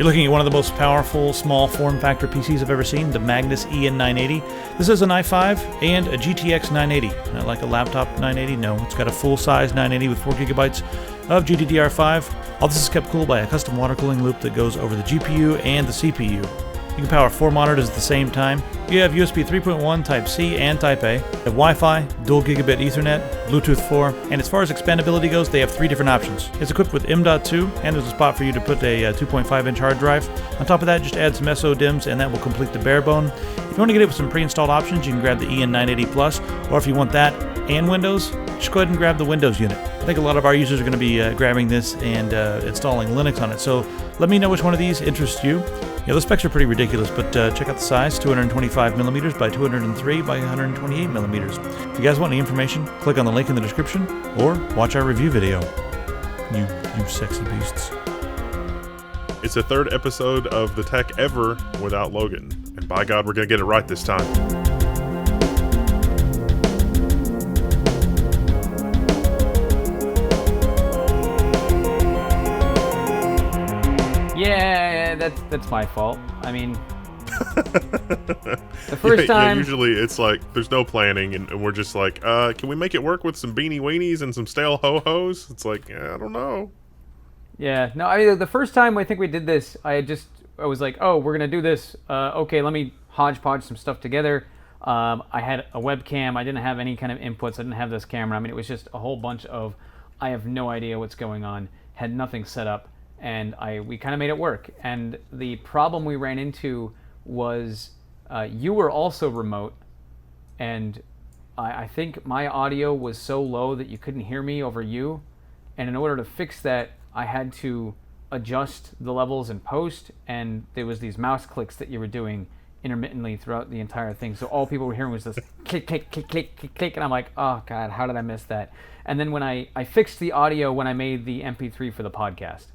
You're looking at one of the most powerful small form factor PCs I've ever seen, the MAGNUS EN980. This is an i5 and a GTX 980. Not like a laptop 980, no. It's got a full-size 980 with 4 gigabytes of GDDR5. All this is kept cool by a custom water cooling loop that goes over the GPU and the CPU. You can power 4 monitors at the same time. You have USB 3.1, Type-C, and Type-A. You have Wi-Fi, dual gigabit Ethernet, Bluetooth 4, and as far as expandability goes, they have 3 different options. It's equipped with M.2, and there's a spot for you to put a 2.5-inch hard drive. On top of that, just add some SO DIMMs, and that will complete the bare bone. If you want to get it with some pre-installed options, you can grab the EN980 Plus, or if you want that and Windows, just go ahead and grab the Windows unit. I think a lot of our users are going to be grabbing this and installing Linux on it, so let me know which one of these interests you. Yeah, the specs are pretty ridiculous, but check out the size, 225 millimeters by 203 by 128 millimeters. If you guys want any information, click on the link in the description, or watch our review video. You sexy beasts. It's the 3rd episode of The Tech Ever without Logan, and by God, we're going to get it right this time. Yeah, that's my fault. I mean, the first time... usually it's like, there's no planning, and we're just like, can we make it work with some beanie weenies and some stale ho-hos? It's like, I don't know. Yeah, no, I mean, the first time I think we did this, I was like, oh, we're going to do this. Okay, let me hodgepodge some stuff together. I had a webcam. I didn't have any kind of inputs. I didn't have this camera. I mean, it was just a whole bunch of, I have no idea what's going on, had nothing set up. And we kind of made it work. And the problem we ran into was you were also remote, and I think my audio was so low that you couldn't hear me over you. And in order to fix that, I had to adjust the levels in post, and there was these mouse clicks that you were doing intermittently throughout the entire thing. So all people were hearing was this click, click, click, click, click, click, and I'm like, oh God, how did I miss that? And then when I fixed the audio when I made the MP3 for the podcast.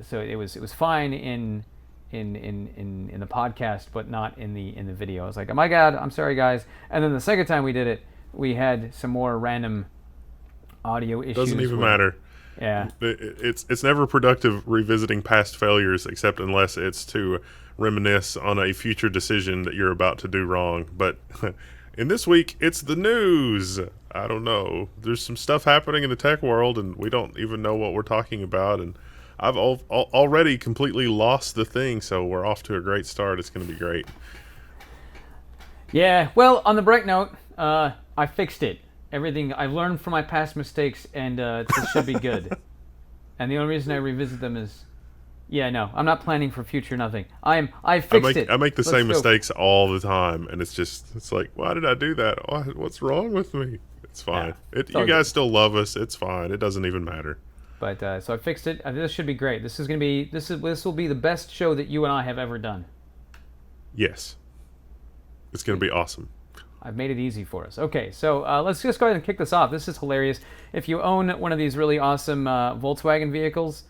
So it was fine in the podcast, but not in the video. I was like, oh my God, I'm sorry guys. And then the second time we did it, we had some more random audio issues. Doesn't even matter. Yeah. It's never productive revisiting past failures, except unless it's to reminisce on a future decision that you're about to do wrong. But in this week, it's the news. I don't know. There's some stuff happening in the tech world, and we don't even know what we're talking about. And I've already completely lost the thing, so we're off to a great start. It's going to be great. Yeah, well, on the bright note, I fixed it. Everything I've learned from my past mistakes, and this should be good. And the only reason I revisit them is, yeah, no, I'm not planning for future nothing. I fixed it. I make the same mistakes all the time, and it's like, why did I do that? What's wrong with me? It's fine. Yeah, you guys still love us. It's fine. It doesn't even matter. But so I fixed it. This should be great. This will be the best show that you and I have ever done. Yes, it's going to be awesome. I've made it easy for us. Okay, so let's just go ahead and kick this off. This is hilarious. If you own one of these really awesome Volkswagen vehicles,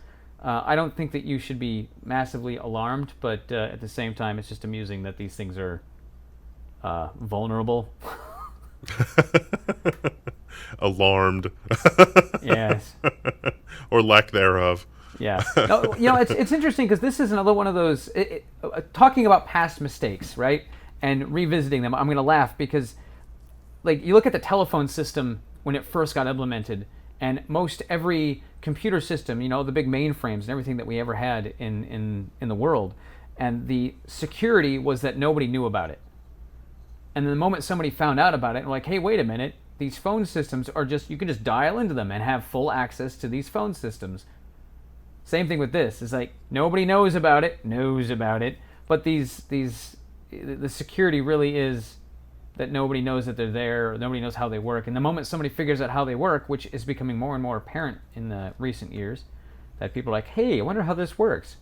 I don't think that you should be massively alarmed, but at the same time, it's just amusing that these things are vulnerable. Alarmed. Yes. Or lack thereof. Yeah. No, it's interesting because this is another one of those talking about past mistakes, right? And revisiting them. I'm going to laugh because, like, you look at the telephone system when it first got implemented, and most every computer system, the big mainframes and everything that we ever had in the world, and the security was that nobody knew about it. And the moment somebody found out about it, and like, hey, wait a minute, these phone systems are you can just dial into them and have full access to these phone systems. Same thing with this. It's like, nobody knows about it, but the security really is that nobody knows that they're there, or nobody knows how they work. And the moment somebody figures out how they work, which is becoming more and more apparent in the recent years, that people are like, hey, I wonder how this works.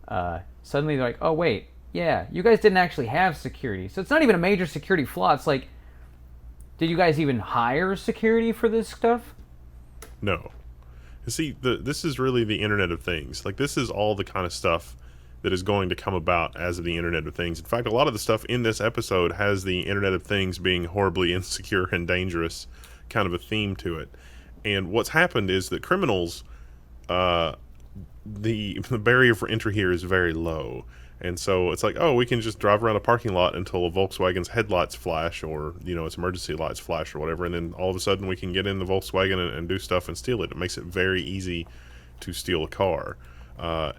Suddenly they're like, oh, wait, yeah, you guys didn't actually have security. So it's not even a major security flaw. It's like, did you guys even hire security for this stuff? No. See, this is really the Internet of Things. Like, this is all the kind of stuff that is going to come about as of the Internet of Things. In fact, a lot of the stuff in this episode has the Internet of Things being horribly insecure and dangerous kind of a theme to it. And what's happened is that criminals the barrier for entry here is very low. And so it's like, oh, we can just drive around a parking lot until a Volkswagen's headlights flash, or its emergency lights flash or whatever, and then all of a sudden we can get in the Volkswagen and do stuff and steal it. It makes it very easy to steal a car.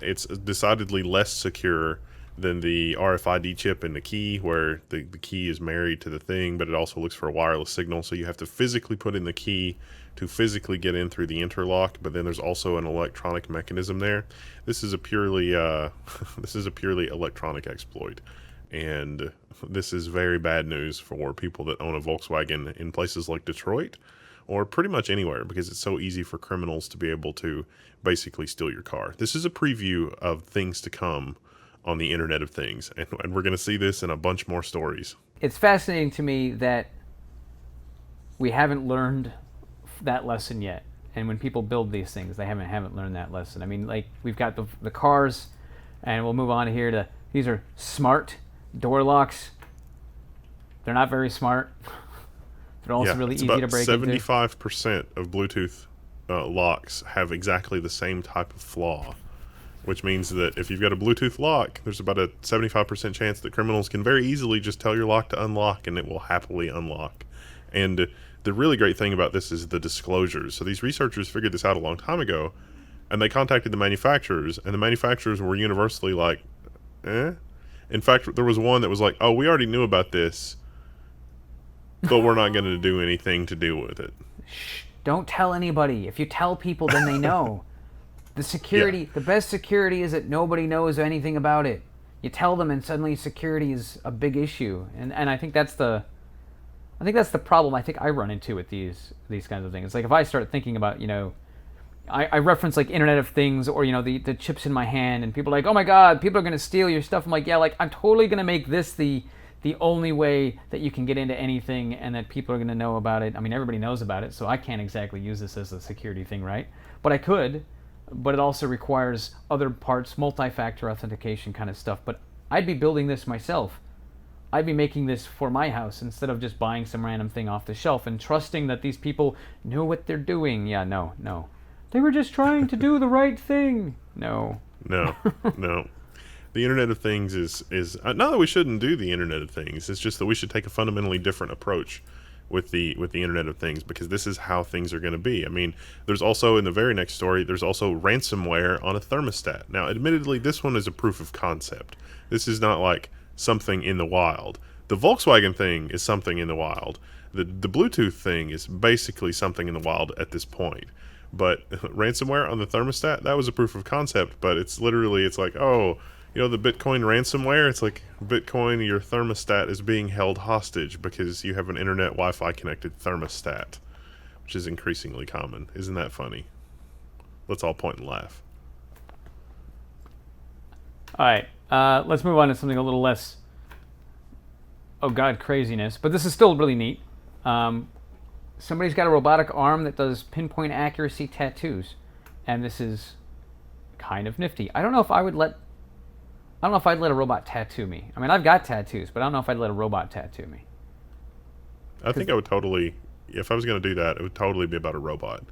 It's decidedly less secure than the RFID chip in the key, where the key is married to the thing, but it also looks for a wireless signal, so you have to physically put in the key to physically get in through the interlock, but then there's also an electronic mechanism there. This is a purely electronic exploit, and this is very bad news for people that own a Volkswagen in places like Detroit or pretty much anywhere, because it's so easy for criminals to be able to basically steal your car. This is a preview of things to come on the Internet of Things, and we're going to see this in a bunch more stories. It's fascinating to me that we haven't learned that lesson yet. And when people build these things, they haven't learned that lesson. I mean, like, we've got the cars, and we'll move on here to, these are smart door locks. They're not very smart. They're also really easy to break into. 75% of Bluetooth locks have exactly the same type of flaw, which means that if you've got a Bluetooth lock, there's about a 75% chance that criminals can very easily just tell your lock to unlock, and it will happily unlock. And the really great thing about this is the disclosures. So these researchers figured this out a long time ago, and they contacted the manufacturers, and the manufacturers were universally like, eh? In fact, there was one that was like, oh, we already knew about this, but we're not going to do anything to deal with it. Shh, don't tell anybody. If you tell people, then they know. The best security is that nobody knows anything about it. You tell them, and suddenly security is a big issue. And I think that's the problem I think I run into with these kinds of things. Like, if I start thinking about, I reference like Internet of Things, or the chips in my hand, and people are like, oh my God, people are going to steal your stuff. I'm like, yeah, like, I'm totally going to make this the only way that you can get into anything, and that people are going to know about it. I mean, everybody knows about it, so I can't exactly use this as a security thing, right? But I could. But it also requires other parts, multi-factor authentication kind of stuff. But I'd be building this myself. I'd be making this for my house instead of just buying some random thing off the shelf and trusting that these people know what they're doing. Yeah, no. They were just trying to do the right thing. No. No. The Internet of Things is not that we shouldn't do the Internet of Things. It's just that we should take a fundamentally different approach with the Internet of Things, because this is how things are going to be. I mean, there's also, in the very next story, there's also ransomware on a thermostat. Now, admittedly, this one is a proof of concept. This is not like something in the wild. The Volkswagen thing is something in the wild. The Bluetooth thing is basically something in the wild at this point. But ransomware on the thermostat, that was a proof of concept, but it's like, oh, the Bitcoin ransomware, it's like, Bitcoin, your thermostat is being held hostage because you have an internet Wi-Fi connected thermostat, which is increasingly common. Isn't that funny? Let's all point and laugh. All right, let's move on to something a little less, oh God, craziness, but this is still really neat. Somebody's got a robotic arm that does pinpoint accuracy tattoos, and this is kind of nifty. I don't know if I'd let a robot tattoo me. I mean, I've got tattoos, but I don't know if I'd let a robot tattoo me. I think I would totally, if I was going to do that, it would totally be about a robot,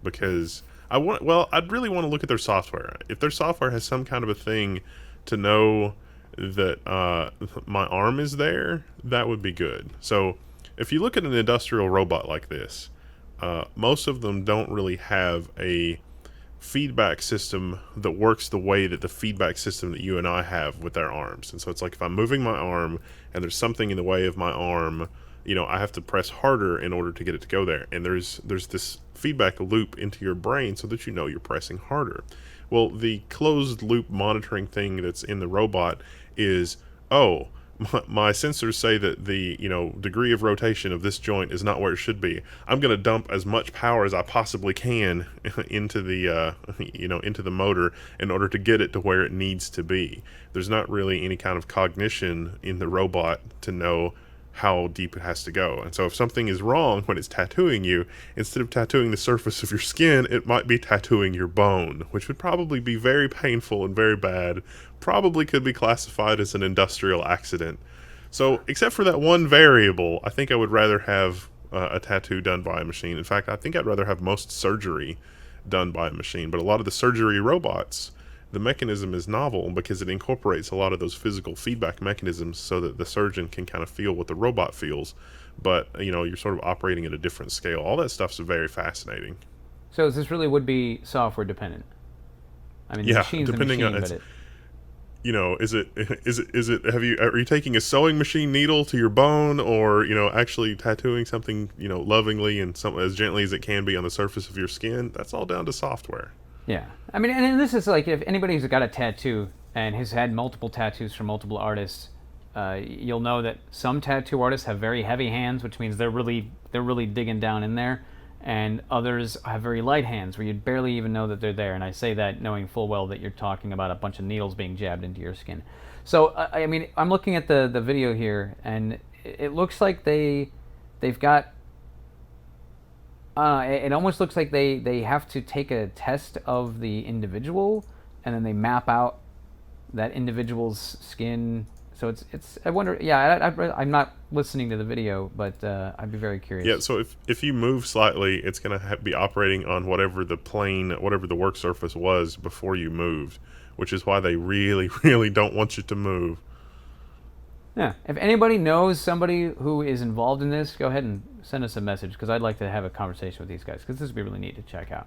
because I'd really want to look at their software. If their software has some kind of a thing to know that my arm is there, that would be good. So if you look at an industrial robot like this, most of them don't really have a feedback system that works the way that the feedback system that you and I have with our arms. And so it's like, if I'm moving my arm and there's something in the way of my arm, I have to press harder in order to get it to go there. And there's this feedback loop into your brain so that you're pressing harder. Well, the closed loop monitoring thing that's in the robot is, oh, my sensors say that the degree of rotation of this joint is not where it should be. I'm going to dump as much power as I possibly can into the into the motor in order to get it to where it needs to be. There's not really any kind of cognition in the robot to know how deep it has to go. And so if something is wrong when it's tattooing you, instead of tattooing the surface of your skin, it might be tattooing your bone, which would probably be very painful and very bad. Probably could be classified as an industrial accident. So except for that one variable, I think I would rather have a tattoo done by a machine. In fact, I think I'd rather have most surgery done by a machine. But a lot of the surgery robots the mechanism is novel because it incorporates a lot of those physical feedback mechanisms so that the surgeon can kind of feel what the robot feels, but you're sort of operating at a different scale. All that stuff's very fascinating. So this really would be software dependent. I mean, the Yeah, machine's the depending machine, on but is it are you taking a sewing machine needle to your bone, or actually tattooing something lovingly and as gently as it can be on the surface of your skin? That's all down to software. yeah. I mean, and this is like if anybody's got a tattoo and has had multiple tattoos from multiple artists, you'll know that some tattoo artists have very heavy hands, which means they're really digging down in there, and others have very light hands where you'd barely even know that they're there. And I say that knowing full well that you're talking about a bunch of needles being jabbed into your skin. So I mean, I'm looking at the video here, and it looks like they've got. It almost looks like they have to take a test of the individual, and then they map out that individual's skin. So it's I wonder. Yeah, I'm not listening to the video, but I'd be very curious. Yeah, so if you move slightly, it's going to be operating on whatever the work surface was before you moved, which is why they really, really don't want you to move. Yeah, if anybody knows somebody who is involved in this, go ahead and send us a message, because I'd like to have a conversation with these guys, because this would be really neat to check out.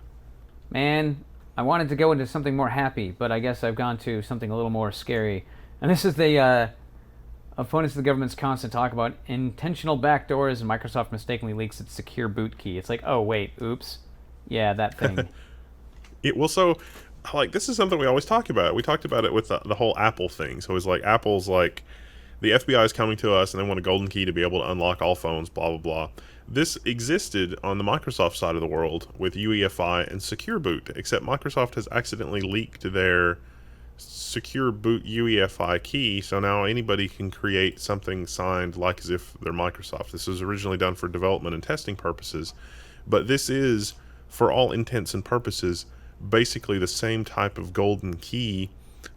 Man, I wanted to go into something more happy, but I guess I've gone to something a little more scary. And this is the opponents of the government's constant talk about intentional backdoors, and Microsoft mistakenly leaks its secure boot key. It's like, oh wait, oops, yeah, that thing. This is something we always talk about. We talked about it with the whole Apple thing. So it's like Apple's like, the FBI is coming to us and they want a golden key to be able to unlock all phones, blah, blah, blah. This existed on the Microsoft side of the world with UEFI and Secure Boot, except Microsoft has accidentally leaked their Secure Boot UEFI key, so now anybody can create something signed like as if they're Microsoft. This was originally done for development and testing purposes, but this is, for all intents and purposes, basically the same type of golden key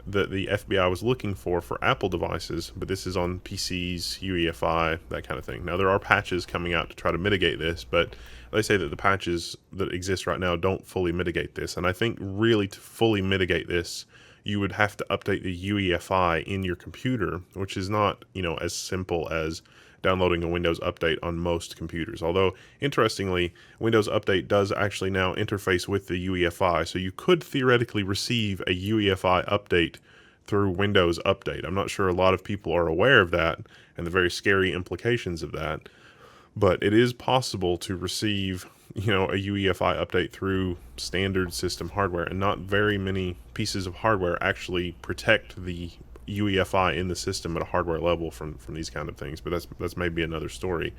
that the FBI was looking for Apple devices, but this is on PCs, UEFI, that kind of thing. Now, there are patches coming out to try to mitigate this, but they say that the patches that exist right now don't fully mitigate this. And I think really to fully mitigate this, you would have to update the UEFI in your computer, which is not, as simple as downloading a Windows update on most computers. Although, interestingly, Windows Update does actually now interface with the UEFI, so you could theoretically receive a UEFI update through Windows Update. I'm not sure a lot of people are aware of that and the very scary implications of that, but it is possible to receive, a UEFI update through standard system hardware, and not very many pieces of hardware actually protect the UEFI in the system at a hardware level from these kind of things, but that's maybe another story.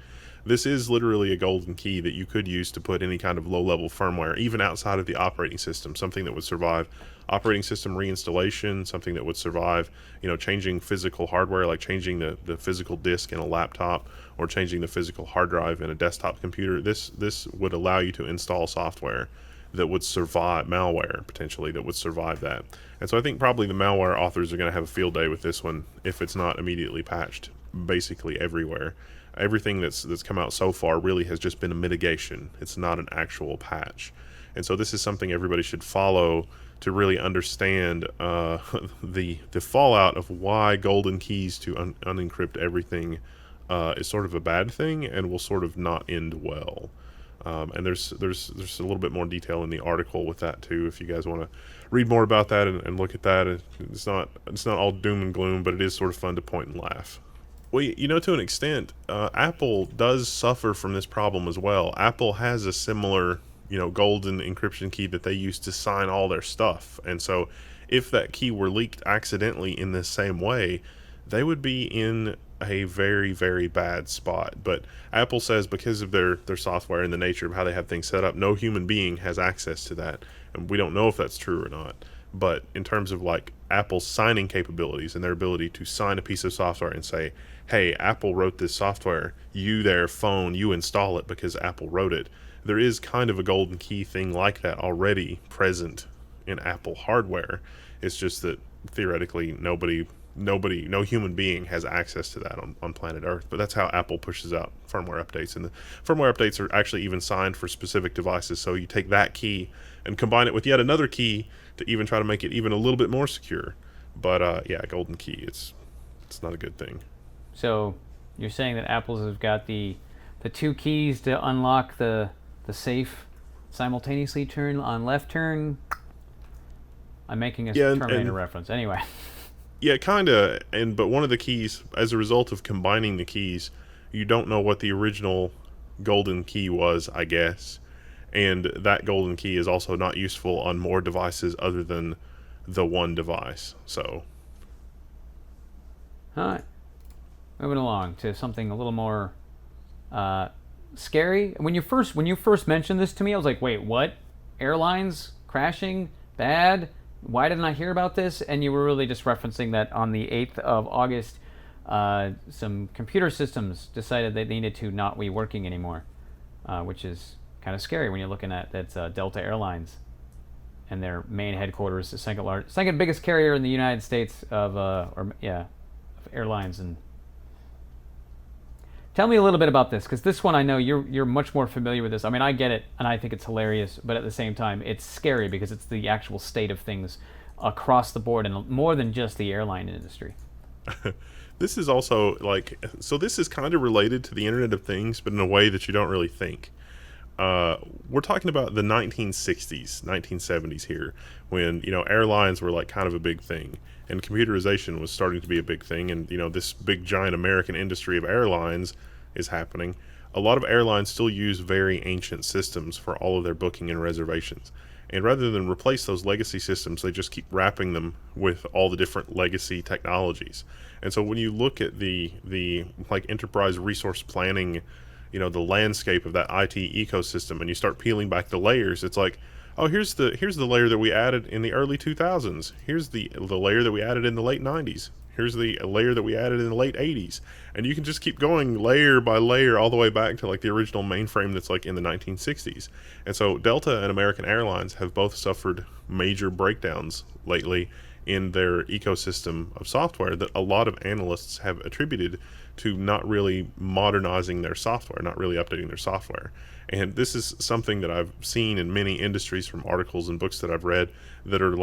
This is literally a golden key that you could use to put any kind of low-level firmware, even outside of the operating system, something that would survive operating system reinstallation, something that would survive, changing physical hardware, like changing the physical disk in a laptop or changing the physical hard drive in a desktop computer. This would allow you to install software that would survive malware, potentially, that would survive that. And so I think probably the malware authors are going to have a field day with this one if it's not immediately patched basically everywhere. Everything that's come out so far really has just been a mitigation. It's not an actual patch. And so this is something everybody should follow to really understand the fallout of why golden keys to unencrypt everything is sort of a bad thing and will sort of not end well. And there's a little bit more detail in the article with that too, if you guys want to read more about that and look at that. It's not all doom and gloom, but it is sort of fun to point and laugh. Well, to an extent, Apple does suffer from this problem as well. Apple has a similar, golden encryption key that they use to sign all their stuff. And so if that key were leaked accidentally in this same way, they would be in a very, very bad spot. But Apple says because of their software and the nature of how they have things set up, no human being has access to that. And we don't know if that's true or not. But in terms of like Apple's signing capabilities and their ability to sign a piece of software and say, hey, Apple wrote this software, you their phone, you install it because Apple wrote it. There is kind of a golden key thing like that already present in Apple hardware. It's just that theoretically nobody no human being has access to that on planet Earth. But that's how Apple pushes out firmware updates. And the firmware updates are actually even signed for specific devices. So you take that key and combine it with yet another key to even try to make it even a little bit more secure. But yeah, golden key, it's not a good thing. So you're saying that Apple's have got the two keys to unlock the safe simultaneously turn on left turn. I'm making a Terminator reference. Anyway. Yeah, kind of. But one of the keys, as a result of combining the keys, you don't know what the original golden key was, I guess. And that golden key is also not useful on more devices other than the one device. So. All right. Moving along to something a little more scary. When you first mentioned this to me, I was like, wait, what? Airlines crashing? Bad? Why didn't I hear about this? And you were really just referencing that on the 8th of August, some computer systems decided they needed to not be working anymore, which is kind of scary when you're looking at that's Delta Airlines and their main headquarters, the second biggest carrier in the United States of airlines. And tell me a little bit about this, because this one I know you're much more familiar with this. I mean, I get it, and I think it's hilarious, but at the same time, it's scary because it's the actual state of things across the board, and more than just the airline industry. This is also so this is kind of related to the Internet of Things, but in a way that you don't really think. We're talking about the 1960s, 1970s here, when, airlines were like kind of a big thing, and computerization was starting to be a big thing, and, this big giant American industry of airlines is happening. A lot of airlines still use very ancient systems for all of their booking and reservations. And rather than replace those legacy systems, they just keep wrapping them with all the different legacy technologies. And so when you look at the enterprise resource planning, the landscape of that IT ecosystem, and you start peeling back the layers, it's like, oh, here's the layer that we added in the early 2000s. Here's the layer that we added in the late 90s. Here's the layer that we added in the late 80s. And you can just keep going layer by layer all the way back to the original mainframe that's in the 1960s. And so Delta and American Airlines have both suffered major breakdowns lately in their ecosystem of software that a lot of analysts have attributed to not really modernizing their software, not really updating their software. And this is something that I've seen in many industries from articles and books that I've read that are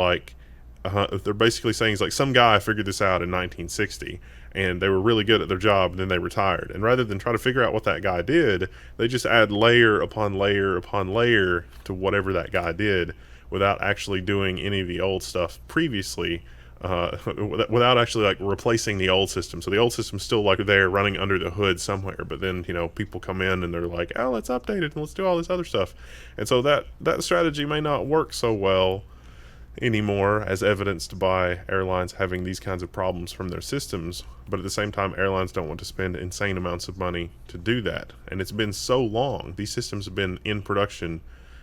they're basically saying it's some guy figured this out in 1960 and they were really good at their job and then they retired. And rather than try to figure out what that guy did, they just add layer upon layer upon layer to whatever that guy did without actually doing any of the old stuff previously, without actually replacing the old system. So the old system's still there running under the hood somewhere, but then people come in and they're like, oh, let's update it and let's do all this other stuff. And so that strategy may not work so well anymore, as evidenced by airlines having these kinds of problems from their systems. But at the same time, airlines don't want to spend insane amounts of money to do that. And it's been so long, these systems have been in production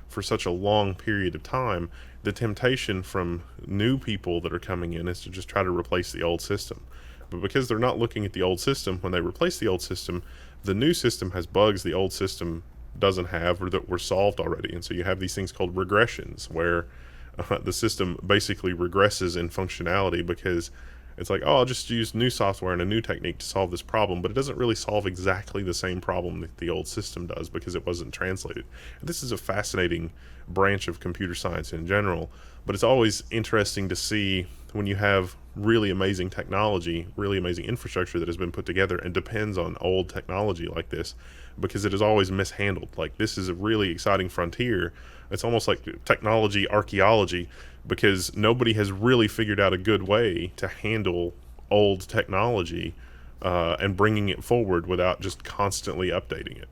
for such a long period of time. The temptation from new people that are coming in is to just try to replace the old system. But because they're not looking at the old system, when they replace the old system, the new system has bugs the old system doesn't have or that were solved already. And so you have these things called regressions, where the system basically regresses in functionality because it's I'll just use new software and a new technique to solve this problem, but it doesn't really solve exactly the same problem that the old system does because it wasn't translated. And this is a fascinating branch of computer science in general, but it's always interesting to see when you have really amazing technology, really amazing infrastructure that has been put together and depends on old technology like this, because it is always mishandled. This is a really exciting frontier. It's almost like technology archaeology, because nobody has really figured out a good way to handle old technology and bringing it forward without just constantly updating it.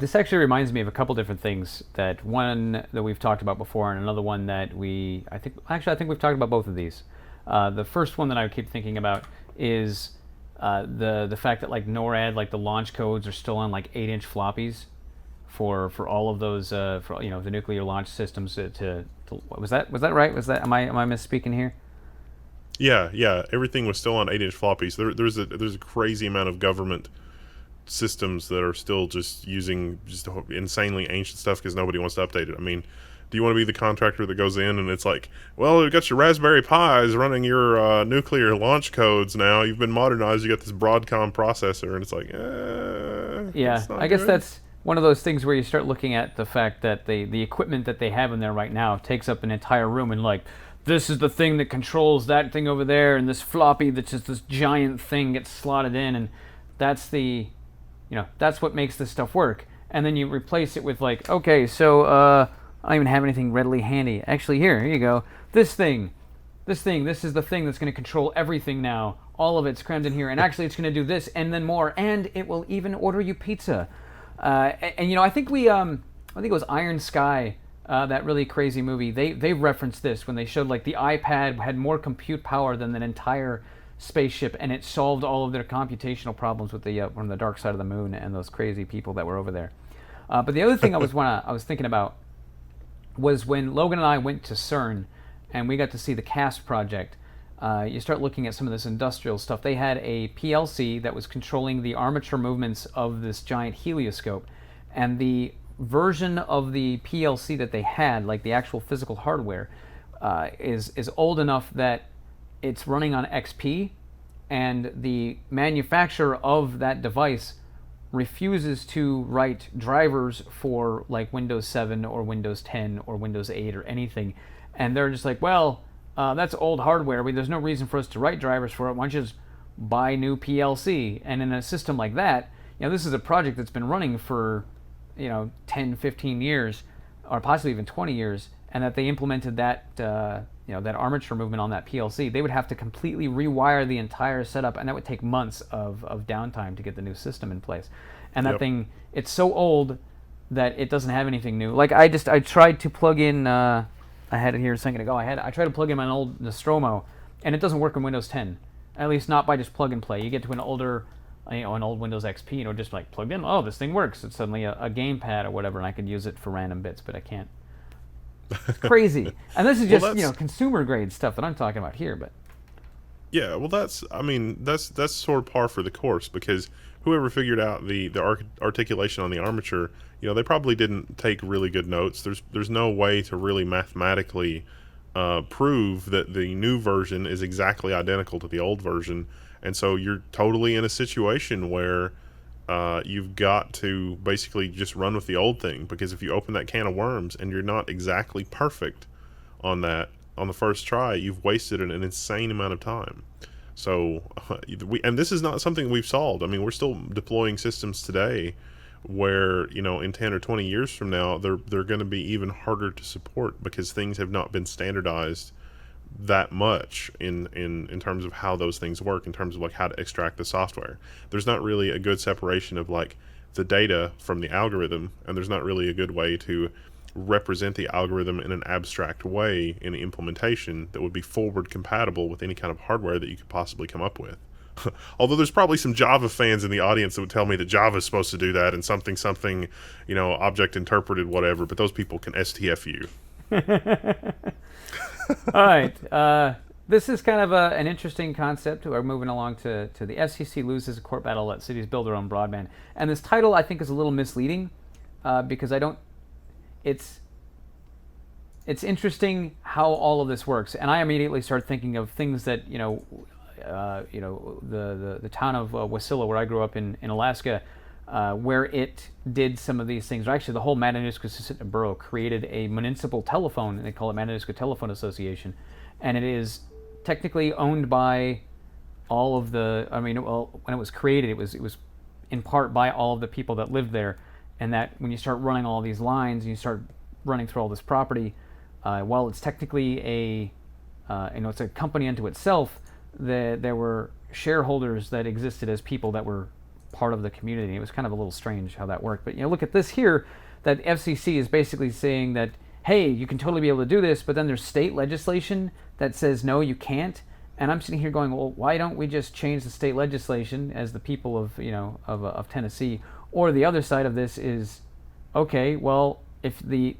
This actually reminds me of a couple different things. One that we've talked about before, and another one that I think we've talked about both of these. The first one that I keep thinking about is the fact that NORAD, the launch codes are still on 8-inch floppies for all of those the nuclear launch systems. Was that right? Am I misspeaking here? Yeah. Everything was still on 8-inch floppies. There's a crazy amount of government systems that are still just using insanely ancient stuff because nobody wants to update it. I mean, do you want to be the contractor that goes in and it's like, well, you've got your Raspberry Pis running your nuclear launch codes now. You've been modernized. You got this Broadcom processor, and it's like, yeah, I guess that's one of those things where you start looking at the fact that the equipment that they have in there right now takes up an entire room, and like, this is the thing that controls that thing over there, and this floppy that's just this giant thing gets slotted in, and that's that's what makes this stuff work. And then you replace it with like, okay, so I don't even have anything readily handy. Actually, here you go. This is the thing that's going to control everything now. All of it's crammed in here, and actually it's going to do this and then more, and it will even order you pizza. And I think it was Iron Sky, that really crazy movie. They referenced this when they showed like the iPad had more compute power than an entire spaceship, and it solved all of their computational problems with from the dark side of the moon and those crazy people that were over there. But the other thing I was thinking about was when Logan and I went to CERN and we got to see the CAST project. You start looking at some of this industrial stuff. They had a PLC that was controlling the armature movements of this giant helioscope, and the version of the PLC that they had, like the actual physical hardware, is old enough that it's running on XP, and the manufacturer of that device refuses to write drivers for like Windows 7 or Windows 10 or Windows 8 or anything. And they're just like, well, that's old hardware. There's no reason for us to write drivers for it. Why don't you just buy new PLC? And in a system like that, this is a project that's been running for 10, 15 years, or possibly even 20 years, and that they implemented that that armature movement on that PLC. They would have to completely rewire the entire setup, and that would take months of downtime to get the new system in place. And that thing, it's so old that it doesn't have anything new. Like I tried to plug in, I had it here a second ago. I tried to plug in my old Nostromo, and it doesn't work in Windows 10. At least not by just plug and play. You get to an older, an old Windows XP, just like plugged in. Oh, this thing works. It's suddenly a gamepad or whatever, and I could use it for random bits, but I can't. It's crazy. And this is just consumer grade stuff that I'm talking about here, but yeah, well, that's sort of par for the course, because whoever figured out the articulation on the armature, they probably didn't take really good notes. There's no way to really mathematically prove that the new version is exactly identical to the old version, and so you're totally in a situation where you've got to basically just run with the old thing, because if you open that can of worms and you're not exactly perfect on that on the first try, you've wasted an insane amount of time. So and this is not something we've solved. I mean, we're still deploying systems today where in 10 or 20 years from now they're going to be even harder to support, because things have not been standardized that much in terms of how those things work, in terms of like how to extract the software. There's not really a good separation of like the data from the algorithm, and there's not really a good way to represent the algorithm in an abstract way in implementation that would be forward compatible with any kind of hardware that you could possibly come up with. Although there's probably some Java fans in the audience that would tell me that Java is supposed to do that, and something object interpreted whatever, but those people can STFU. All right. This is kind of an interesting concept. We're moving along to the FCC loses a court battle, let cities build their own broadband. And this title, I think, is a little misleading because it's interesting how all of this works. And I immediately start thinking of things that, the town of Wasilla, where I grew up in Alaska, where it did some of these things. Or actually, the whole Matanuska borough created a municipal telephone, and they call it Matanuska Telephone Association, and it is technically owned by all of the. When it was created, it was in part by all of the people that lived there, and that when you start running all these lines and you start running through all this property, while it's technically it's a company unto itself, there were shareholders that existed as people that were part of the community. It was kind of a little strange how that worked. But look at this here, that FCC is basically saying that, hey, you can totally be able to do this, but then there's state legislation that says no, you can't. And I'm sitting here going, well, why don't we just change the state legislation as the people of Tennessee? Or the other side of this is, okay, well, if the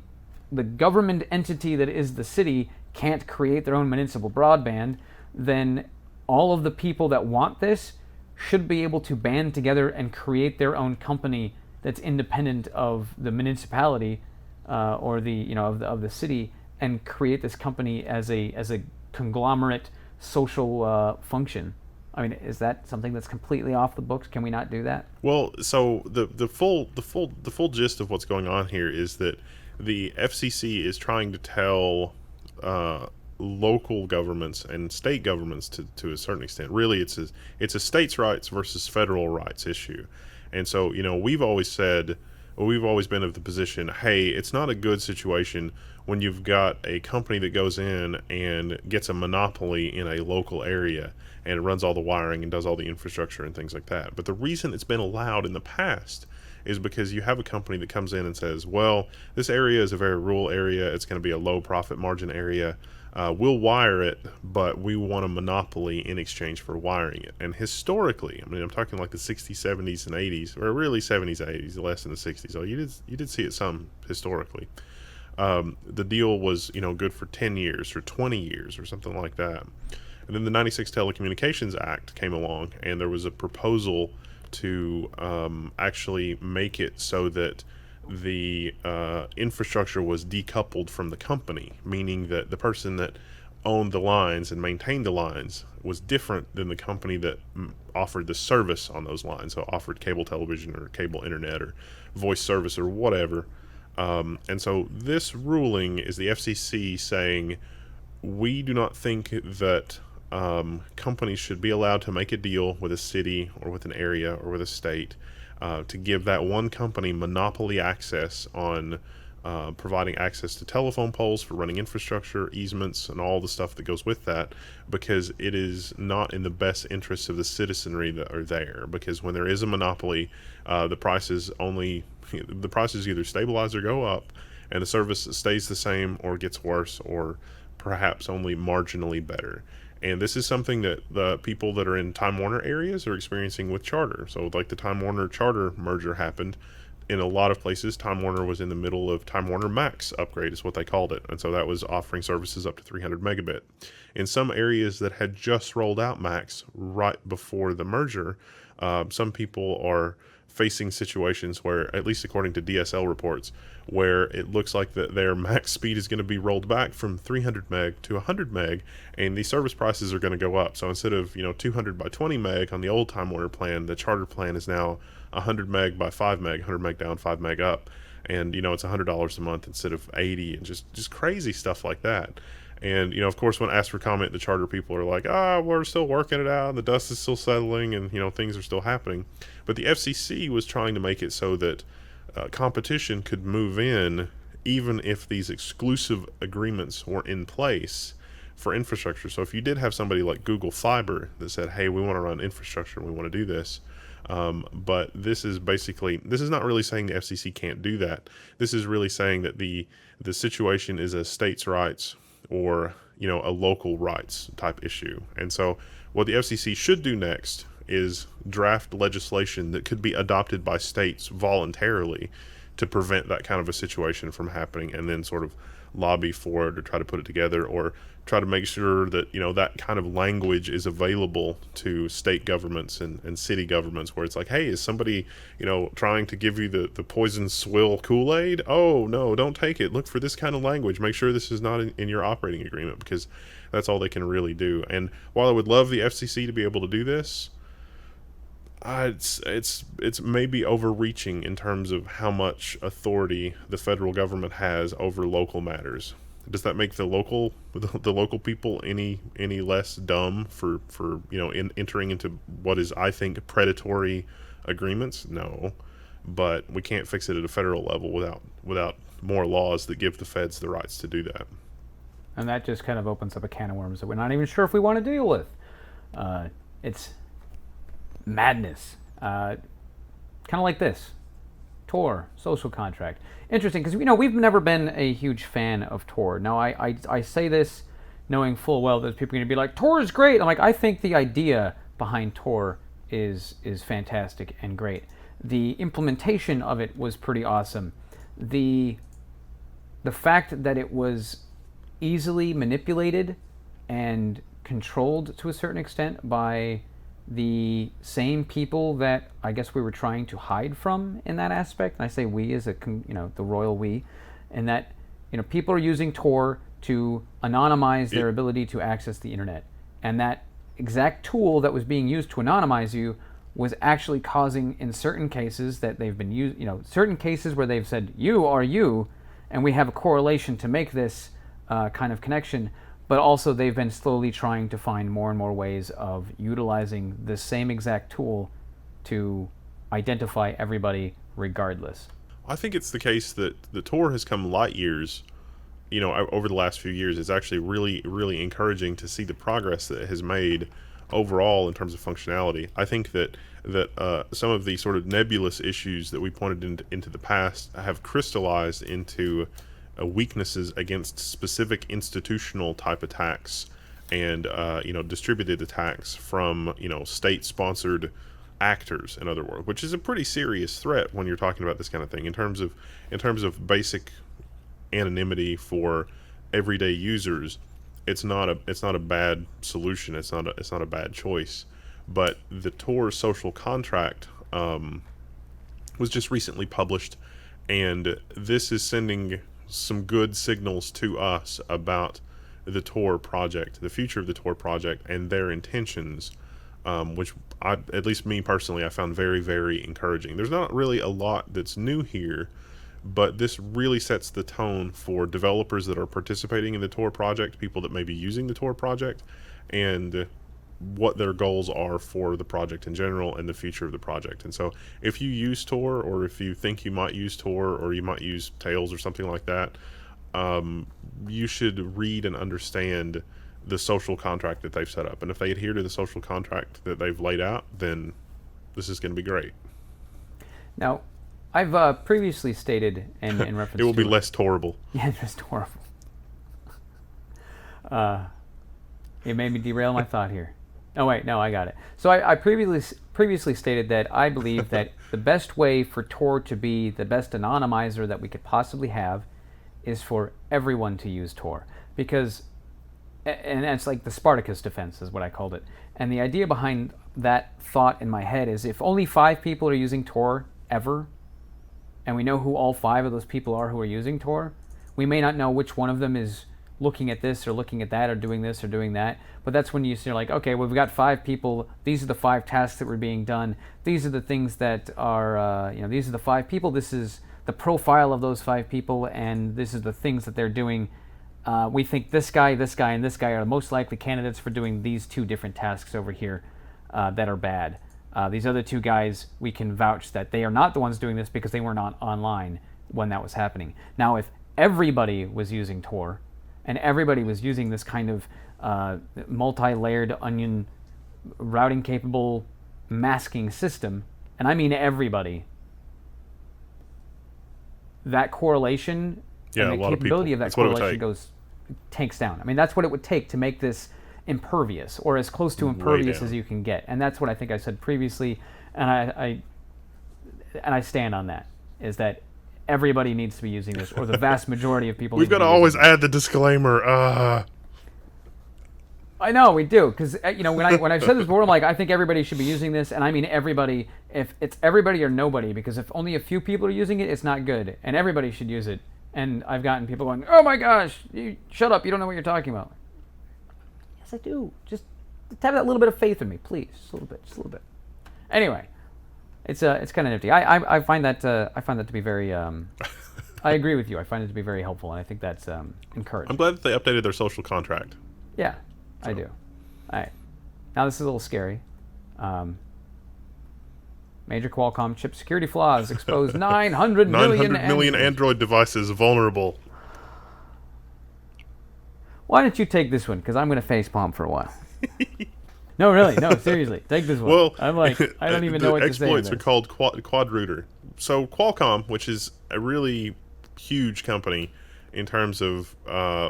government entity that is the city can't create their own municipal broadband, then all of the people that want this should be able to band together and create their own company that's independent of the municipality or the of the city and create this company as a conglomerate social function. I mean, is that something that's completely off the books? Can we not do that? Well, so the full gist of what's going on here is that the FCC is trying to tell local governments and state governments to a certain extent. Really, it's a states' rights versus federal rights issue. And so, we've always been of the position, hey, it's not a good situation when you've got a company that goes in and gets a monopoly in a local area and runs all the wiring and does all the infrastructure and things like that. But the reason it's been allowed in the past is because you have a company that comes in and says, well, this area is a very rural area. It's going to be a low profit margin area. We'll wire it, but we want a monopoly in exchange for wiring it. And historically, I mean, I'm talking like the 60s, 70s, and 80s, or really 70s, 80s, less than the 60s. Oh, you did see it some historically. The deal was, good for 10 years or 20 years or something like that. And then the 96 Telecommunications Act came along, and there was a proposal to actually make it so that the infrastructure was decoupled from the company, meaning that the person that owned the lines and maintained the lines was different than the company that offered the service on those lines, so offered cable television or cable internet or voice service or whatever. And so this ruling is the FCC saying, we do not think that companies should be allowed to make a deal with a city or with an area or with a state to give that one company monopoly access on providing access to telephone poles for running infrastructure, easements, and all the stuff that goes with that, because it is not in the best interests of the citizenry that are there. Because when there is a monopoly, the prices either stabilize or go up, and the service stays the same or gets worse or perhaps only marginally better. And this is something that the people that are in Time Warner areas are experiencing with Charter. So like the Time Warner Charter merger happened, in a lot of places, Time Warner was in the middle of Time Warner Max upgrade is what they called it. And so that was offering services up to 300 megabit. In some areas that had just rolled out Max right before the merger, some people are facing situations where, at least according to DSL reports, where it looks like that their max speed is going to be rolled back from 300 meg to 100 meg, and the service prices are going to go up. So instead of 200 by 20 meg on the old Time Warner plan, the Charter plan is now 100 meg by 5 meg, 100 meg down, 5 meg up, and it's $100 a month instead of 80, and just crazy stuff like that. And, of course, when asked for comment, the Charter people are like, we're still working it out, and the dust is still settling, and, things are still happening. But the FCC was trying to make it so that competition could move in even if these exclusive agreements were in place for infrastructure. So if you did have somebody like Google Fiber that said, hey, we want to run infrastructure and we want to do this, but this is not really saying the FCC can't do that. This is really saying that the situation is a states' rights or a local rights type issue. And so what the FCC should do next is draft legislation that could be adopted by states voluntarily to prevent that kind of a situation from happening, and then sort of lobby for it or try to put it together, or try to make sure that that kind of language is available to state governments and city governments, where it's like, hey, is somebody trying to give you the poison swill Kool-Aid? Oh no, don't take it. Look for this kind of language. Make sure this is not in your operating agreement, because that's all they can really do. And while I would love the FCC to be able to do this, it's maybe overreaching in terms of how much authority the federal government has over local matters. Does that make the local people any less dumb for entering into what is, I think, predatory agreements? No, but we can't fix it at a federal level without more laws that give the feds the rights to do that. And that just kind of opens up a can of worms that we're not even sure if we want to deal with. It's madness. Kind of like this. Tor, social contract. Interesting, because we've never been a huge fan of Tor. Now, I say this knowing full well that people are going to be like, Tor is great. I'm like, I think the idea behind Tor is fantastic and great. The implementation of it was pretty awesome. The fact that it was easily manipulated and controlled to a certain extent by the same people that I guess we were trying to hide from in that aspect. And I say we as the royal we. and that people are using Tor to anonymize their ability to access the internet, and that exact tool that was being used to anonymize you was actually causing, in certain cases that they've been used, certain cases where they've said you are you, and we have a correlation to make this kind of connection. But also they've been slowly trying to find more and more ways of utilizing the same exact tool to identify everybody regardless. I think it's the case that the Tor has come light years, over the last few years. It's actually really, really encouraging to see the progress that it has made overall in terms of functionality. I think that some of the sort of nebulous issues that we pointed into the past have crystallized into weaknesses against specific institutional type attacks and distributed attacks from state-sponsored actors, in other words, which is a pretty serious threat when you're talking about this kind of thing in terms of basic anonymity for everyday users. It's not a bad solution. It's not a bad choice. But the Tor social contract was just recently published, and this is sending some good signals to us about the Tor project, the future of the Tor project, and their intentions, which at least me personally, I found very, very encouraging. There's not really a lot that's new here, but this really sets the tone for developers that are participating in the Tor project, people that may be using the Tor project, and what their goals are for the project in general and the future of the project. And so if you use Tor, or if you think you might use Tor, or you might use Tails or something like that, you should read and understand the social contract that they've set up. And if they adhere to the social contract that they've laid out, then this is going to be great. Now, I've previously stated in reference it will to be less Torable. Yeah, just horrible. It made me derail my thought here. Oh wait, no, I got it. So I previously stated that I believe that the best way for Tor to be the best anonymizer that we could possibly have is for everyone to use Tor, because, and that's like the Spartacus defense is what I called it. And the idea behind that thought in my head is, if only 5 people are using Tor ever, and we know who all 5 of those people are who are using Tor, we may not know which one of them is looking at this or looking at that or doing this or doing that. But that's when you're like, okay, well, we've got 5 people. These are the 5 tasks that were being done. These are the things that are, these are the 5 people. This is the profile of those 5 people, and this is the things that they're doing. We think this guy, and this guy are the most likely candidates for doing these 2 different tasks over here that are bad. These other 2 guys, we can vouch that they are not the ones doing this because they were not online when that was happening. Now, if everybody was using Tor, and everybody was using this kind of multi-layered onion routing capable masking system, and I mean everybody, that correlation and the capability of that correlation tanks down. I mean, that's what it would take to make this impervious, or as close to impervious as you can get. And that's what I think I said previously, and I stand on that, is that everybody needs to be using this, or the vast majority of people. We've got to always add the disclaimer. I know we do, because when I've said this before, I'm like, I think everybody should be using this, and I mean everybody. If it's everybody or nobody, because if only a few people are using it, it's not good, and everybody should use it. And I've gotten people going, "Oh my gosh, shut up! You don't know what you're talking about." Yes, I do. Just have that little bit of faith in me, please. Just a little bit. Anyway. It's kind of nifty. I find that to be very. I agree with you. I find it to be very helpful, and I think that's encouraging. I'm glad that they updated their social contract. Yeah, I do. All right. Now this is a little scary. Major Qualcomm chip security flaws expose 900 million Android devices vulnerable. Why don't you take this one? Because I'm going to facepalm for a while. No, really. No, seriously. Take this one. Well, I'm like, I don't even know what to say. The exploits are called Quadrooter. So Qualcomm, which is a really huge company in terms of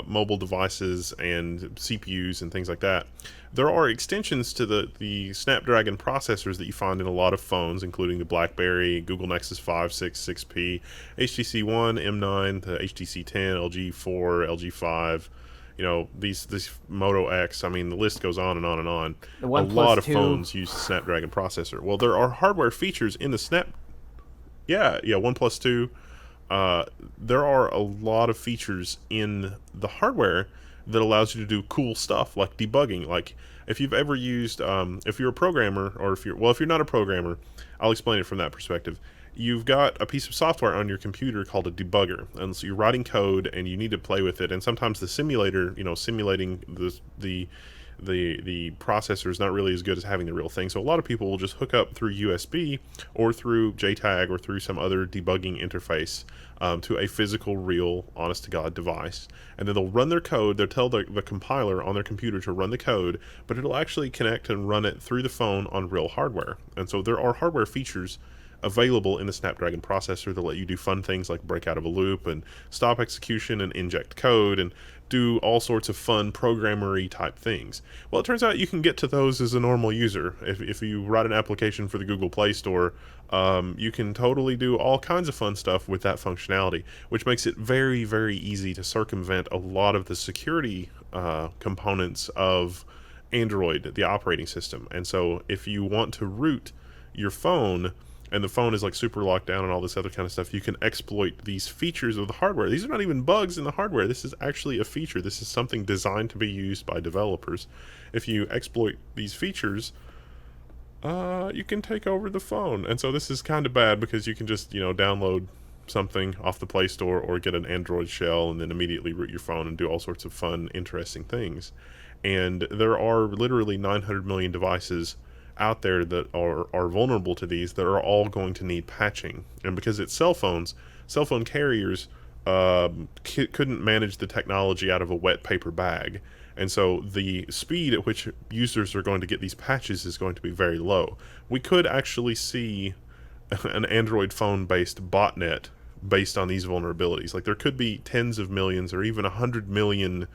mobile devices and CPUs and things like that, there are extensions to the Snapdragon processors that you find in a lot of phones, including the BlackBerry, Google Nexus 5, 6, 6P, HTC One, M9, the HTC 10, LG 4, LG 5. These Moto X, I mean, the list goes on and on and on. A lot of phones use the Snapdragon processor. Well, there are hardware features in the OnePlus 2, there are a lot of features in the hardware that allows you to do cool stuff like debugging. Like if you've ever used, if you're a programmer, or if you're not a programmer, I'll explain it from that perspective. You've got a piece of software on your computer called a debugger, and so you're writing code and you need to play with it. And sometimes the simulator, simulating the processor is not really as good as having the real thing. So a lot of people will just hook up through USB or through JTAG or through some other debugging interface to a physical, real, honest-to-God device. And then they'll run their code. They'll tell the compiler on their computer to run the code, but it'll actually connect and run it through the phone on real hardware. And so there are hardware features available in the Snapdragon processor that let you do fun things like break out of a loop and stop execution and inject code and do all sorts of fun programmery type things. Well, it turns out you can get to those as a normal user. If you write an application for the Google Play Store, you can totally do all kinds of fun stuff with that functionality, which makes it very, very easy to circumvent a lot of the security components of Android, the operating system. And so if you want to root your phone, and the phone is like super locked down and all this other kind of stuff, you can exploit these features of the hardware. These are not even bugs in the hardware. This is actually a feature. This is something designed to be used by developers. If you exploit these features, you can take over the phone. And so this is kind of bad because you can just, download something off the Play Store or get an Android shell and then immediately root your phone and do all sorts of fun, interesting things. And there are literally 900 million devices out there that are vulnerable to these, that are all going to need patching. And because it's cell phone carriers couldn't manage the technology out of a wet paper bag. And so the speed at which users are going to get these patches is going to be very low. We could actually see an Android phone based botnet based on these vulnerabilities. Like there could be tens of millions or even 100 million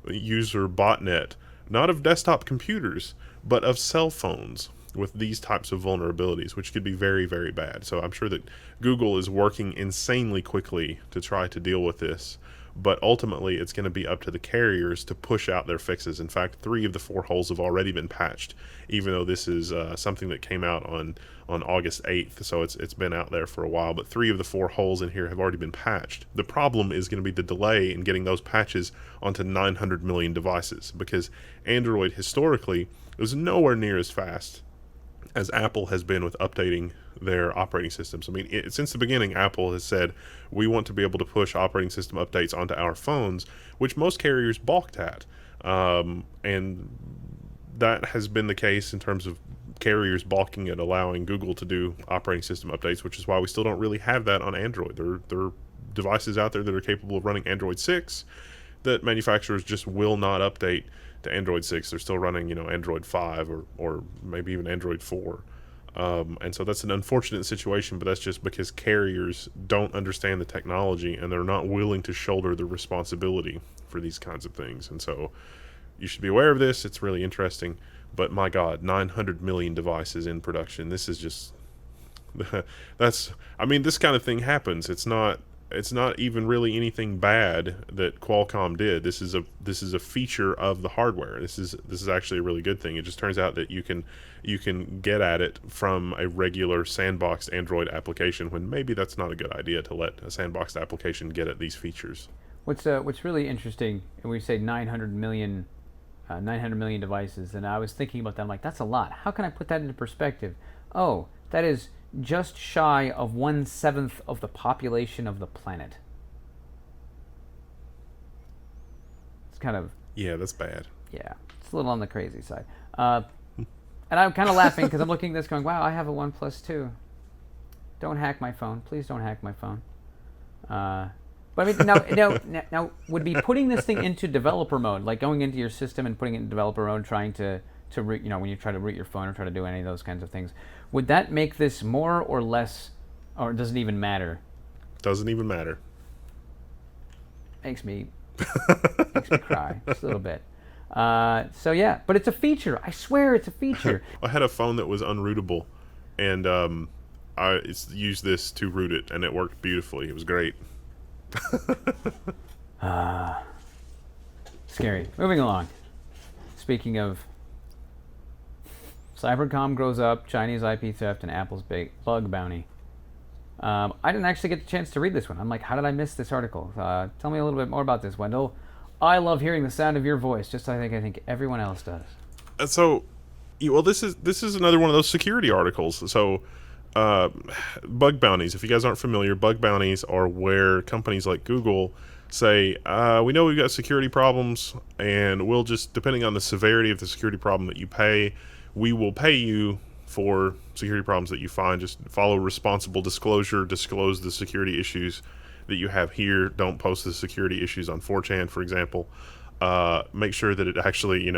user botnet, not of desktop computers, but of cell phones with these types of vulnerabilities, which could be very, very bad. So I'm sure that Google is working insanely quickly to try to deal with this, but ultimately it's going to be up to the carriers to push out their fixes. In fact, 3 of the 4 holes have already been patched, even though this is something that came out on August 8th, so it's been out there for a while, but 3 of the 4 holes in here have already been patched. The problem is going to be the delay in getting those patches onto 900 million devices, because Android historically is nowhere near as fast as Apple has been with updating their operating systems. I mean, since the beginning, Apple has said, we want to be able to push operating system updates onto our phones, which most carriers balked at. And that has been the case in terms of carriers balking at allowing Google to do operating system updates, which is why we still don't really have that on Android. There are devices out there that are capable of running Android 6 that manufacturers just will not update to Android 6. They're still running, Android 5 or maybe even Android 4. And so that's an unfortunate situation, but that's just because carriers don't understand the technology and they're not willing to shoulder the responsibility for these kinds of things. And so you should be aware of this. It's really interesting. But my God, 900 million devices in production. This is just... this kind of thing happens. It's not even really anything bad that Qualcomm did. This is a feature of the hardware. This is actually a really good thing. It just turns out that you can get at it from a regular sandboxed Android application, when maybe that's not a good idea to let a sandboxed application get at these features. What's really interesting, and we say 900 million devices, and I was thinking about that. I'm like, that's a lot. How can I put that into perspective? Oh, that is just shy of 1/7 of the population of the planet. It's kind of... Yeah, that's bad. Yeah, it's a little on the crazy side. And I'm kind of laughing because I'm looking at this going, wow, I have a OnePlus 2. Don't hack my phone. Please don't hack my phone. But I mean, now, would be putting this thing into developer mode, like going into your system and putting it in developer mode, trying to root, when you try to root your phone or try to do any of those kinds of things, would that make this more or less, or does it even matter? Doesn't even matter. Makes me cry just a little bit. So yeah, but it's a feature. I swear it's a feature. I had a phone that was unrootable, and I used this to root it, and it worked beautifully. It was great. Scary. Moving along. Speaking of Cybercom grows up, Chinese IP theft, and Apple's big bug bounty. I didn't actually get the chance to read this one. I'm like, how did I miss this article? Tell me a little bit more about this, Wendell. I love hearing the sound of your voice, just like I think everyone else does. So, well, this is another one of those security articles. So, bug bounties. If you guys aren't familiar, bug bounties are where companies like Google say, we know we've got security problems, and we'll just, depending on the severity of the security problem that you pay, we will pay you for security problems that you find. Just follow responsible disclosure, disclose the security issues that you have here. Don't post the security issues on 4chan, for example. Make sure that it actually,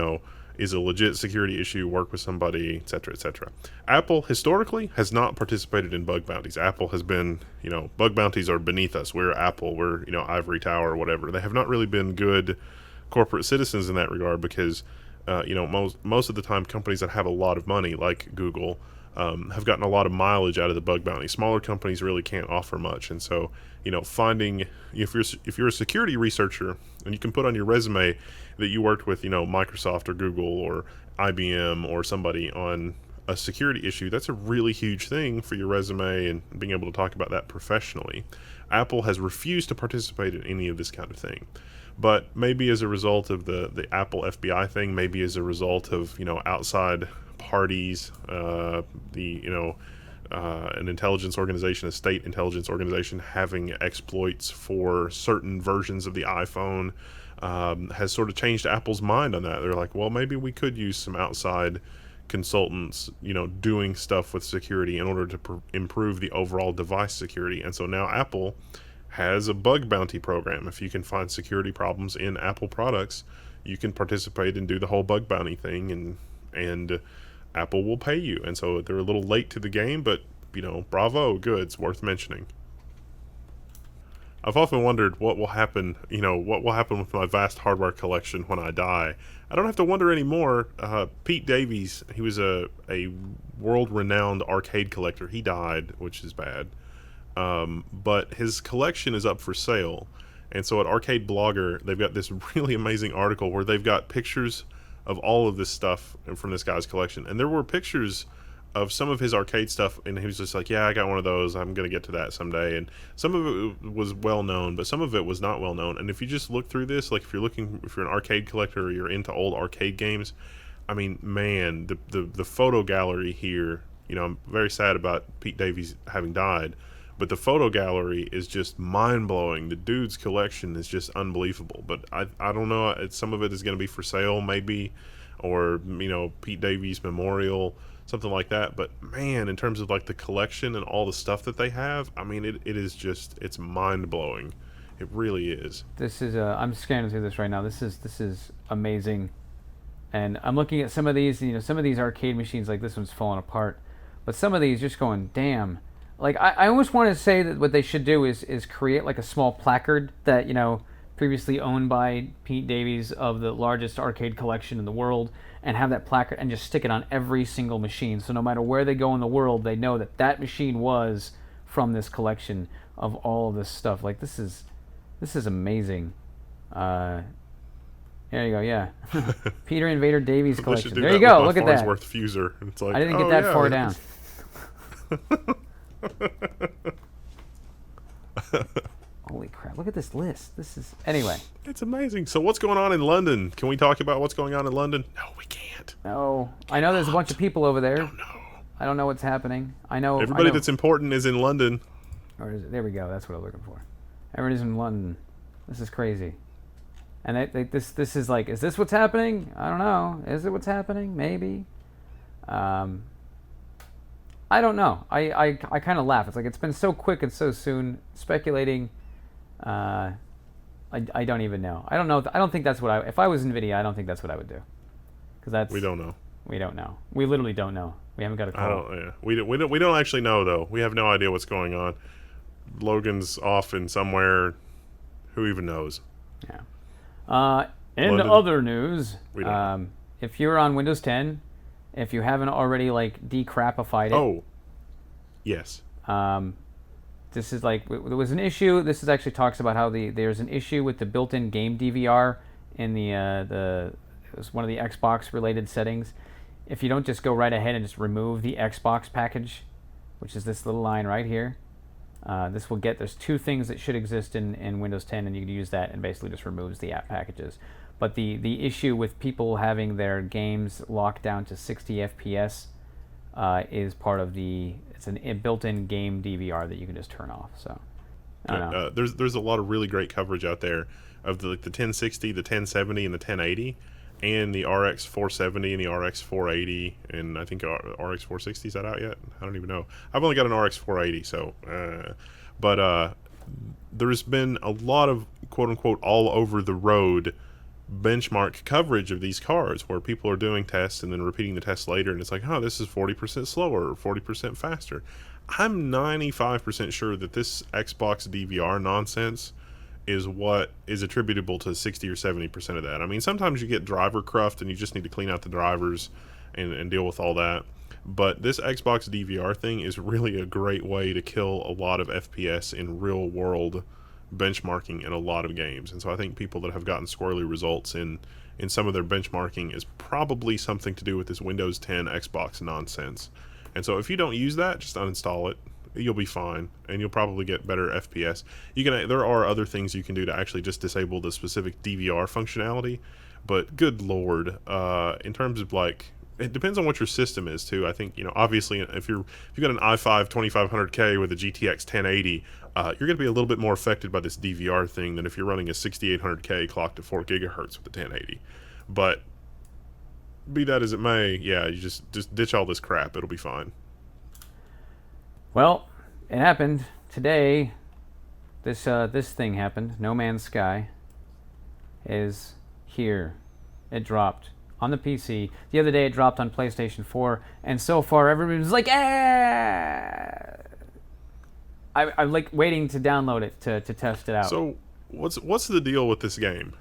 is a legit security issue, work with somebody, etc., etc. Apple historically has not participated in bug bounties. Apple has been, bug bounties are beneath us. We're Apple, we're, ivory tower or whatever. They have not really been good corporate citizens in that regard because, most of the time companies that have a lot of money, like Google, have gotten a lot of mileage out of the bug bounty. Smaller companies really can't offer much, and so finding if you're a security researcher and you can put on your resume that you worked with Microsoft or Google or IBM or somebody on a security issue, that's a really huge thing for your resume and being able to talk about that professionally. Apple has refused to participate in any of this kind of thing. But maybe as a result of the Apple FBI thing, maybe as a result of outside parties, an intelligence organization, a state intelligence organization having exploits for certain versions of the iPhone, has sort of changed Apple's mind on that. They're like, well, maybe we could use some outside consultants, doing stuff with security in order to improve the overall device security. And so now Apple has a bug bounty program. If you can find security problems in Apple products, you can participate and do the whole bug bounty thing, and Apple will pay you. And so they're a little late to the game, but bravo, good. It's worth mentioning. I've often wondered what will happen, what will happen with my vast hardware collection when I die. I don't have to wonder anymore. Pete Davies, he was a world-renowned arcade collector. He died, which is bad. But his collection is up for sale. And so at Arcade Blogger, they've got this really amazing article where they've got pictures of all of this stuff from this guy's collection. And there were pictures of some of his arcade stuff, and he was just like, yeah, I got one of those. I'm going to get to that someday. And some of it was well known, but some of it was not well known. And if you just look through this, like if you're an arcade collector or you're into old arcade games, I mean, man, the photo gallery here, I'm very sad about Pete Davies having died, but the photo gallery is just mind-blowing. The dude's collection is just unbelievable. But I don't know, some of it is going to be for sale maybe, or Pete Davies Memorial, something like that. But man, in terms of like the collection and all the stuff that they have, I mean, it is just, it's mind-blowing. It really is. This is I'm scanning through this right now. This is amazing. And I'm looking at some of these, some of these arcade machines, like this one's falling apart, but some of these just going, damn. Like, I almost want to say that what they should do is create like a small placard that, previously owned by Pete Davies of the largest arcade collection in the world, and have that placard and just stick it on every single machine. So no matter where they go in the world, they know that that machine was from this collection of all of this stuff. Like, this is amazing. There you go, yeah. Peter Invader Davies collection. There you go, look at that. Farnsworth Fuser. It's like, I didn't get that far down. Holy crap, look at this list. This is, anyway. It's amazing. So what's going on in London? Can we talk about what's going on in London? No, we can't. No. I know there's a bunch of people over there. I don't know what's happening. Everybody that's important is in London. Or is it, there we go, that's what I'm looking for. Everybody's in London. This is crazy. And this is like, is this what's happening? I don't know. Is it what's happening? Maybe. I don't know. I kind of laugh. It's like, it's been so quick and so soon. Speculating. I don't even know. I don't know. I don't think that's what if I was Nvidia, I don't think that's what I would do. Because we don't know. We don't know. We literally don't know. We haven't got a call. We don't actually know though. We have no idea what's going on. Logan's off in somewhere. Who even knows? Yeah. In London. Other news, We don't know. if you're on Windows 10, if you haven't already like decrapified it. Oh. Yes. This is like, there was an issue. This is actually talks about how there's an issue with the built-in game DVR in it was one of the Xbox related settings. If you don't just go right ahead and just remove the Xbox package, which is this little line right here, This will get, there's two things that should exist in Windows 10, and you can use that and basically just removes the app packages. But the issue with people having their games locked down to 60 FPS is part of it's a built-in game DVR that you can just turn off. So I don't know. There's a lot of really great coverage out there of the 1060, the 1070, and the 1080, and the RX 470 and the RX 480, and I think RX 460, is that out yet? I don't even know. I've only got an RX 480, so but there's been a lot of quote unquote all over the road benchmark coverage of these cards where people are doing tests and then repeating the tests later, and it's like, oh, this is 40% slower or 40% faster. I'm 95% sure that this Xbox DVR nonsense is what is attributable to 60 or 70% of that. I mean, sometimes you get driver cruft and you just need to clean out the drivers and deal with all that. But this Xbox DVR thing is really a great way to kill a lot of FPS in real world benchmarking in a lot of games. And so I think people that have gotten squirrely results in some of their benchmarking is probably something to do with this Windows 10 Xbox nonsense. And so if you don't use that, just uninstall it. You'll be fine, and you'll probably get better FPS. There are other things you can do to actually just disable the specific DVR functionality, but good lord, in terms of like, it depends on what your system is too. I think, obviously if you've got an i5 2500K with a GTX 1080, you're going to be a little bit more affected by this DVR thing than if you're running a 6800K clocked to 4 gigahertz with a 1080. But be that as it may, yeah, you just ditch all this crap. It'll be fine. Well, it happened today. This thing happened. No Man's Sky is here. It dropped on the PC. The other day it dropped on PlayStation 4, and so far everybody was like, ah! I'm like waiting to download it to test it out. So what's the deal with this game?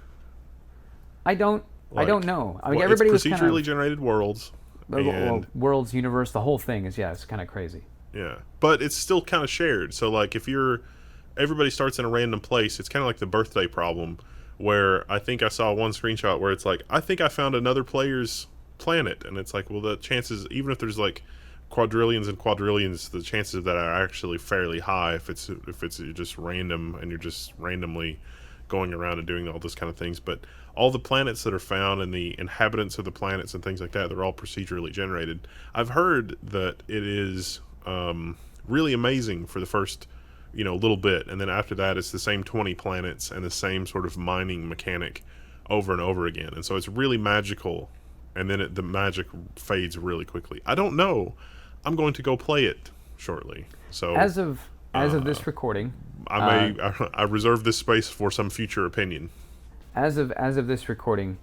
I don't know. I mean, everybody it's was procedurally generated worlds. Worlds, universe, the whole thing is, it's kind of crazy. Yeah, but it's still kind of shared. So like if everybody starts in a random place, it's kind of like the birthday problem, where I think I saw one screenshot where it's like, I think I found another player's planet, and it's like, well, the chances, even if there's like quadrillions and quadrillions, the chances of that are actually fairly high if it's just random and you're just randomly going around and doing all those kind of things. But all the planets that are found and the inhabitants of the planets and things like that, they're all procedurally generated. I've heard that it is really amazing for the first little bit, and then after that it's the same 20 planets and the same sort of mining mechanic over and over again, and so it's really magical, and then the magic fades really quickly. I don't know. I'm going to go play it shortly. So as of this recording, I reserve this space for some future opinion. As of this recording,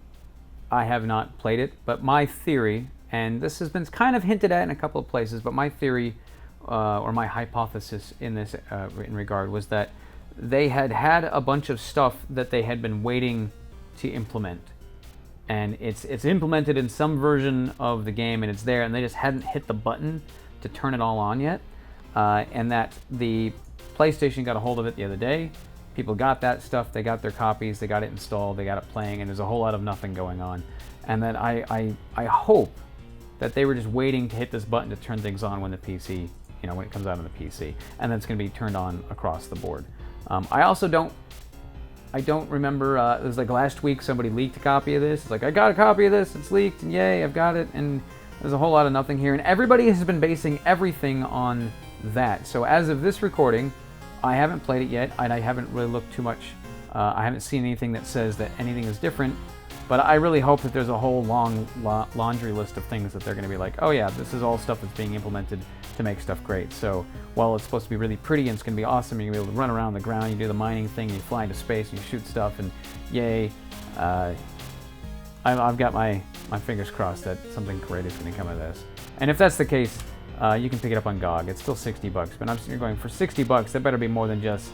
I have not played it, but my theory, and this has been kind of hinted at in a couple of places, but my theory or my hypothesis in this in regard was that they had a bunch of stuff that they had been waiting to implement, and it's implemented in some version of the game, and it's there, and they just hadn't hit the button to turn it all on yet, and that the PlayStation got a hold of it the other day. People got that stuff, they got their copies, they got it installed, they got it playing, and there's a whole lot of nothing going on. And that I hope that they were just waiting to hit this button to turn things on when the PC, when it comes out on the PC, and then it's going to be turned on across the board. I also don't remember, it was like last week somebody leaked a copy of this. It's like, I got a copy of this, it's leaked, and yay, I've got it, and there's a whole lot of nothing here. And everybody has been basing everything on that. So as of this recording, I haven't played it yet, and I haven't really looked too much. I haven't seen anything that says that anything is different, but I really hope that there's a whole long laundry list of things that they're going to be like, oh yeah, this is all stuff that's being implemented to make stuff great. So while it's supposed to be really pretty and it's going to be awesome, you're going to be able to run around the ground, you do the mining thing, you fly into space, and you shoot stuff, and yay. I've got my fingers crossed that something great is going to come of this. And if that's the case, you can pick it up on GOG. It's still $60, but I'm sitting here going, for $60, that better be more than just,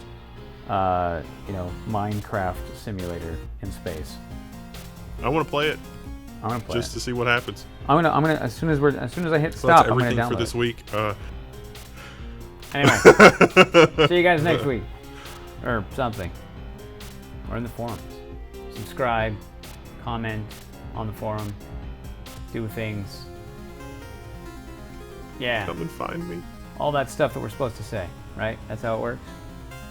Minecraft simulator in space. I want to play it. I want to play just to see what happens. I'm gonna as soon as I hit So stop, that's I'm gonna everything download for this week. Anyway, see you guys next week, or something, or in the forums. Subscribe, comment on the forum, do things. Yeah. Come and find me. all that stuff that we're supposed to say, right? That's how it works.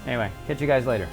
Anyway, catch you guys later.